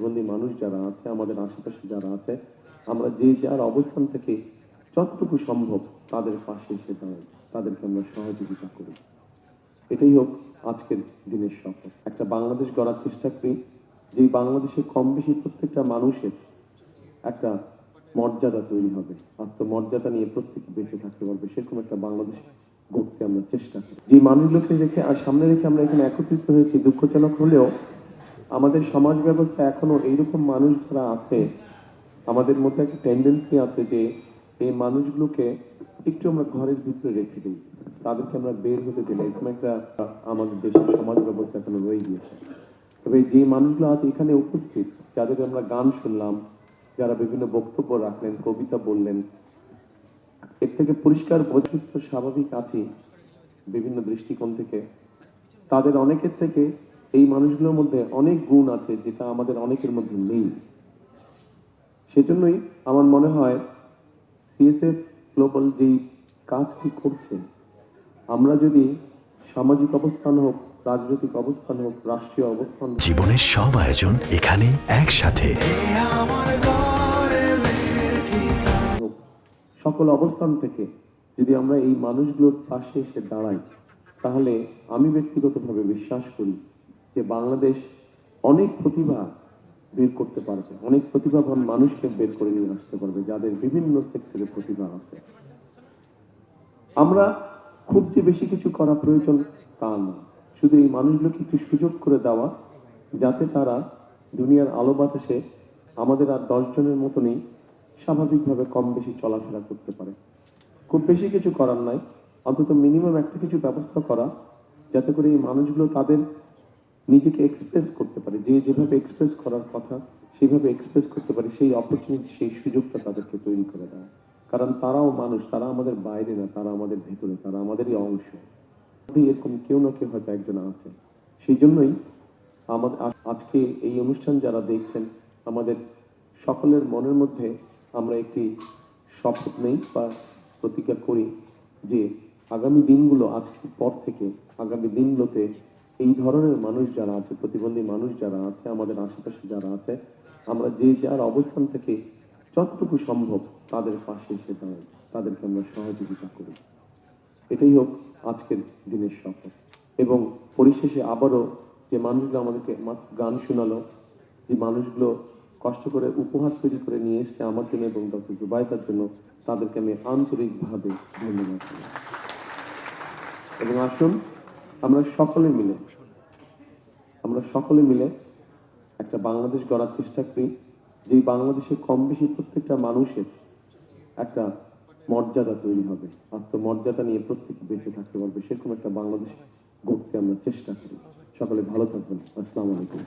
প্রতিবন্ধী মানুষ যারা আছে, আমাদের আশেপাশে যারা আছে, আমরা যে যার অবস্থান থেকে যতটুকু সম্ভব তাদের পাশে এসে দাঁড়াই, তাদেরকে আমরা সহযোগিতা করি। এটাই হোক আজকের দিনের শপথ। একটা বাংলাদেশ গড়ার চেষ্টা করি, যে বাংলাদেশে কম বেশি প্রত্যেকটা মানুষের একটা মর্যাদা তৈরি হবে, আত্মমর্যাদা নিয়ে প্রত্যেকে বেঁচে থাকতে পারবে, সেরকম একটা বাংলাদেশ গড়তে আমরা চেষ্টা করি। যে মানুষগুলোকে রেখে আর সামনে রেখে আমরা এখানে একত্রিত হয়েছি, দুঃখজনক হলেও আমাদের সমাজ ব্যবস্থা এখনো এইরকম মানুষ যারা আছে, আমাদের মধ্যে একটা টেন্ডেন্সি আছে যে এই মানুষগুলোকে একটু আমরা ঘরের ভিতরে রেখে দিই, তাদেরকে আমরা বের হতে দিই না, এরকম একটা আমাদের দেশের সমাজ ব্যবস্থা এখনো রয়ে গিয়েছে। তবে যে মানুষগুলো আজ এখানে উপস্থিত, যাদের আমরা গান শুনলাম, যারা বিভিন্ন বক্তব্য রাখলেন, কবিতা বললেন, এর থেকে পরিষ্কার সুস্থ স্বাভাবিক আছি বিভিন্ন দৃষ্টিকোণ থেকে। তাদের অনেকের থেকে এই মানুষগুলোর মধ্যে অনেক গুণ আছে যেটা আমাদের অনেকের মধ্যে নেই। সেজন্যই আমার মনে হয় সিএসএফ গ্লোবাল যেই কাজটি করছে, আমরা যদি সামাজিক অবস্থান হোক, রাজনৈতিক অবস্থান হোক, রাষ্ট্রীয় অবস্থান, জীবনের সব আয়োজন এখানে একসাথে, সকল অবস্থান থেকে যদি আমরা এই মানুষগুলোর পাশে এসে দাঁড়াই, তাহলে আমি ব্যক্তিগতভাবে বিশ্বাস করি যে বাংলাদেশ অনেক প্রতিভা বের করতে পারবে, অনেক প্রতিভাবান মানুষকে বের করে নিয়ে আসতে পারবে, যাদের বিভিন্ন সেক্টরে প্রতিভা আছে। আমরা খুব যে বেশি কিছু করা প্রয়োজন তা না, শুধু এই মানুষগুলোকে একটু সুযোগ করে দেওয়া, যাতে তারা দুনিয়ার আলো বাতাসে আমাদের আর 10 জনের মতনই স্বাভাবিকভাবে কম বেশি চলাফেরা করতে পারে। খুব বেশি কিছু করার নাই, অন্তত মিনিমাম একটা কিছু ব্যবস্থা করা, যাতে করে এই মানুষগুলো তাদের নিজেকে এক্সপ্রেস করতে পারে, যে যেভাবে এক্সপ্রেস করার কথা সেভাবে এক্সপ্রেস করতে পারে, সেই অপরচুনিটি, সেই সুযোগটা তাদেরকে তৈরি করে দেয়। কারণ তারাও মানুষ, তারা আমাদের বাইরে না, তারা আমাদের ভেতরে, তারা আমাদেরই অংশ। এরকম কেউ না কেউ হয়তো একজন আছে। সেই জন্যই আমাদের আজকে এই অনুষ্ঠান যারা দেখছেন, আমাদের সকলের মনের মধ্যে আমরা একটি শপথ নেই বা প্রতিজ্ঞা করি যে আগামী দিনগুলো, আজকের পর থেকে আগামী দিনগুলোতে এই ধরনের মানুষ যারা আছে, প্রতিবন্ধী মানুষ যারা আছে, আমাদের আশেপাশে যারা আছে, আমরা যে যার অবস্থান থেকে যতটুকু সম্ভব তাদের পাশে এসে দাঁড়াই, তাদেরকে আমরা সহযোগিতা করি। এটাই হোক আজকের দিনের শপথ। এবং পরিশেষে আবারও যে মানুষগুলো আমাদেরকে গান শোনালো, যে মানুষগুলো কষ্ট করে উপহার তৈরি করে নিয়ে এসছে আমার জন্য এবং ডক্টর জুবাইদার জন্য, তাদেরকে আমি আন্তরিকভাবে ধন্যবাদ জানাই। এবং আসুন আমরা সকলে মিলে একটা বাংলাদেশ গড়ার চেষ্টা করি, যে বাংলাদেশে কম বেশি প্রত্যেকটা মানুষের একটা মর্যাদা তৈরি হবে, আত্মমর্যাদা নিয়ে প্রত্যেকে বেঁচে থাকতে পারবে, সেরকম একটা বাংলাদেশ গড়তে আমরা চেষ্টা করি। সকলে ভালো থাকবেন। আসসালামু আলাইকুম।